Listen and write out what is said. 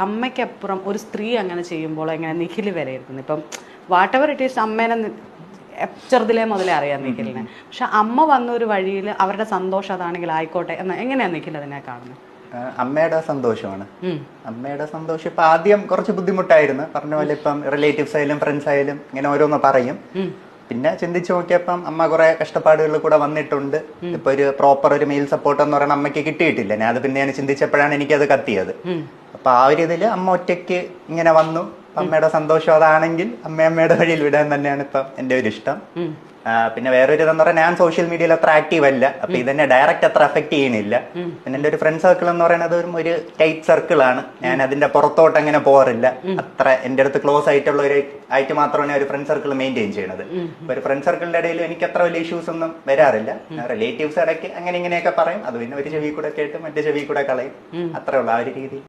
അമ്മയ്ക്കപ്പുറം ഒരു സ്ത്രീ അങ്ങനെ ചെയ്യുമ്പോൾ എങ്ങനെ നിഖിൽ വിലയിരുത്തുന്നു? ഇപ്പം വാട്ട് എവർ ഇറ്റ് ഈസ് അമ്മേനെ ചെറുതിലേ മുതലേ അറിയാം നിഖിലിനെ. പക്ഷെ അമ്മ വന്ന ഒരു വഴിയിൽ അവരുടെ സന്തോഷം അതാണെങ്കിൽ ആയിക്കോട്ടെ എന്ന് എങ്ങനെയാണ് നിഖിൽ അതിനെ കാണുന്നത്? അമ്മയുടെ സന്തോഷമാണ്. അമ്മയുടെ സന്തോഷം ഇപ്പൊ ആദ്യം കുറച്ച് ബുദ്ധിമുട്ടായിരുന്നു. പറഞ്ഞ പോലെ ഇപ്പം റിലേറ്റീവ്സ് ആയാലും ഫ്രണ്ട്സ് ആയാലും ഇങ്ങനെ ഓരോന്ന് പറയും. പിന്നെ ചിന്തിച്ചു നോക്കിയപ്പം അമ്മ കുറെ കഷ്ടപ്പാടുകളിൽ കൂടെ വന്നിട്ടുണ്ട്. ഇപ്പൊ ഒരു പ്രോപ്പർ ഒരു മെയിൽ സപ്പോർട്ട് എന്ന് പറയുന്ന അമ്മയ്ക്ക് കിട്ടിയിട്ടില്ല. ഞാൻ അത് പിന്നെയാണ് ചിന്തിച്ചപ്പോഴാണ് എനിക്കത് കത്തിയത്. അപ്പൊ ആ ഒരു ഇതില് അമ്മ ഒറ്റയ്ക്ക് ഇങ്ങനെ വന്നു. അമ്മയുടെ സന്തോഷം അതാണെങ്കിൽ അമ്മയുടെ വഴിയിൽ വിടാൻ തന്നെയാണ് ഇപ്പം എന്റെ ഒരു ഇഷ്ടം. പിന്നെ വേറൊരു ഇതെന്ന് പറഞ്ഞാൽ ഞാൻ സോഷ്യൽ മീഡിയയിൽ അത്ര ആക്റ്റീവ് അല്ല. അപ്പൊ ഇതെന്നെ ഡയറക്റ്റ് അത്ര എഫക്ട് ചെയ്യണില്ല. പിന്നെ എന്റെ ഒരു ഫ്രണ്ട് സർക്കിൾ എന്ന് പറയുന്നത് ഒരു ടൈറ്റ് സർക്കിൾ ആണ്. ഞാൻ അതിന്റെ പുറത്തോട്ട് അങ്ങനെ പോകാറില്ല. അത്ര എന്റെ അടുത്ത് ക്ലോസ് ആയിട്ടുള്ള ഒരു ആയിട്ട് മാത്രമാണ് ഒരു ഫ്രണ്ട് സർക്കിൾ മെയിൻറ്റെയിൻ ചെയ്യുന്നത്. അപ്പൊ ഒരു ഫ്രണ്ട് സർക്കിളിന്റെ ഇടയിൽ എനിക്ക് അത്ര വലിയ ഇഷ്യൂസ് ഒന്നും വരാറില്ല. റിലേറ്റീവ്സ് ഇടയ്ക്ക് അങ്ങനെ ഇങ്ങനെയൊക്കെ പറയും. അത് പിന്നെ ഒരു ചെവി കൂടെ കേട്ട് മറ്റേ ചെവി കൂടെ കളയും. അത്രേ ഉള്ളൂ ആ ഒരു രീതി.